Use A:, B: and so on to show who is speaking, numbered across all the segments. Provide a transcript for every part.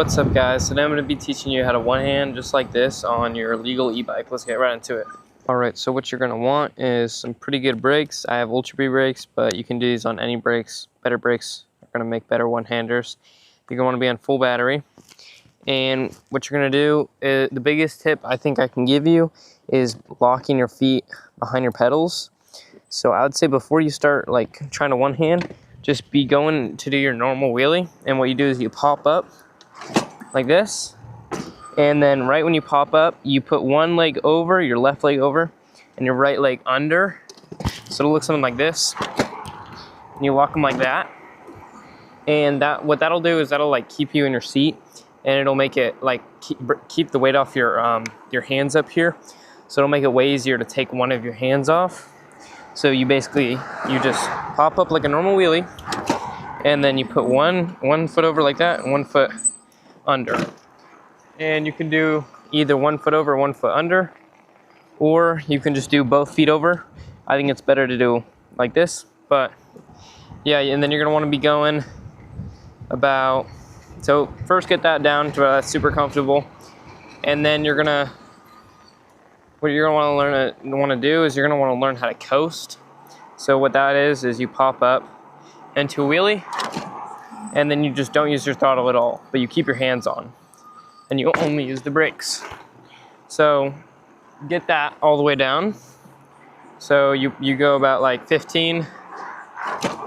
A: What's up guys, today I'm going to be teaching you how to one hand just like this on your legal e-bike. Let's get right into it. Alright, so what you're going to want is some pretty good brakes. I have Ultra B brakes, but you can do these on any brakes. Better brakes are going to make better one-handers. You're going to want to be on full battery. And what you're going to do, is, the biggest tip I think I can give you is locking your feet behind your pedals. So I would say before you start like trying to one hand, just be going to do your normal wheelie. And what you do is you pop up like this, and then right when you pop up, you put one leg over, your left leg over, and your right leg under. So it'll look something like this. And you lock them like that. And what that'll do is that'll like keep you in your seat, and it'll make it like keep the weight off your hands up here. So it'll make it way easier to take one of your hands off. So you just pop up like a normal wheelie, and then you put one foot over like that, and 1 foot under. And you can do either 1 foot over, 1 foot under, or you can just do both feet over. I think it's better to do like this, but yeah, and then you're gonna want to be going about, so first get that down to where that's super comfortable, and then what you're gonna want to do is you're gonna want to learn how to coast. So what that is you pop up into a wheelie, and then you just don't use your throttle at all, but you keep your hands on, and you only use the brakes. So get that all the way down. So you go about like 15,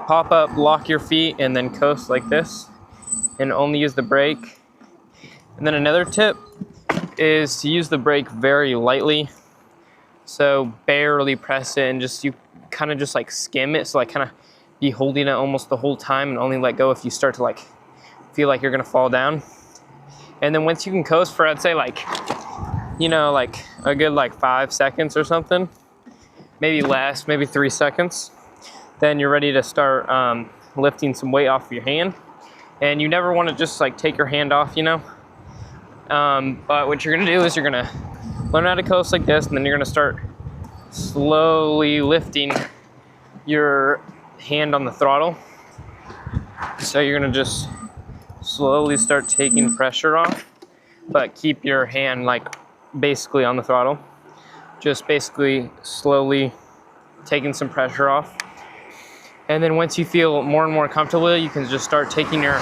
A: pop up, lock your feet, and then coast like this, and only use the brake. And then another tip is to use the brake very lightly. So barely press it, and you kind of just like skim it. So like kind of be holding it almost the whole time, and only let go if you start to like feel like you're gonna fall down. And then once you can coast for, I'd say like, you know, like a good like 5 seconds or something, maybe less, maybe 3 seconds, then you're ready to start lifting some weight off of your hand. And you never want to just like take your hand off, you know. But what you're gonna do is you're gonna learn how to coast like this, and then you're gonna start slowly lifting your hand on the throttle. So you're gonna just slowly start taking pressure off, but keep your hand like basically on the throttle. Just basically slowly taking some pressure off. And then once you feel more and more comfortable, you can just start taking your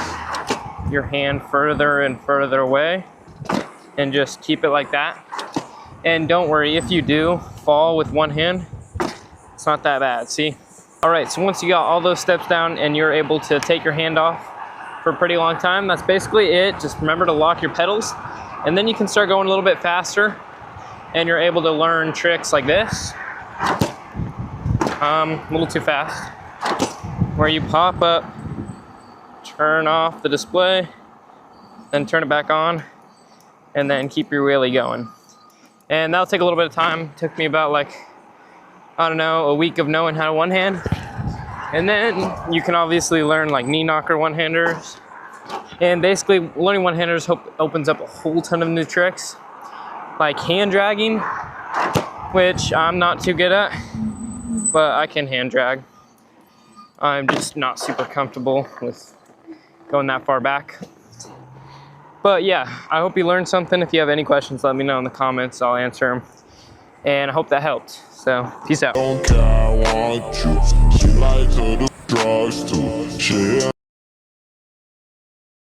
A: hand further and further away, and just keep it like that. And don't worry, if you do fall with one hand, it's not that bad, see? All right, so once you got all those steps down and you're able to take your hand off for a pretty long time, that's basically it. Just remember to lock your pedals, and then you can start going a little bit faster, and you're able to learn tricks like this. A little too fast. Where you pop up, turn off the display, then turn it back on, and then keep your wheelie going. And that'll take a little bit of time. It took me about like, I don't know, a week of knowing how to one hand. And then you can obviously learn like knee knocker one-handers. And basically learning one-handers opens up a whole ton of new tricks, like hand dragging, which I'm not too good at, but I can hand drag. I'm just not super comfortable with going that far back. But yeah, I hope you learned something. If you have any questions, let me know in the comments. I'll answer them. And I hope that helped. So, peace out.
B: Don't care, I want you. She like to do drugs too. She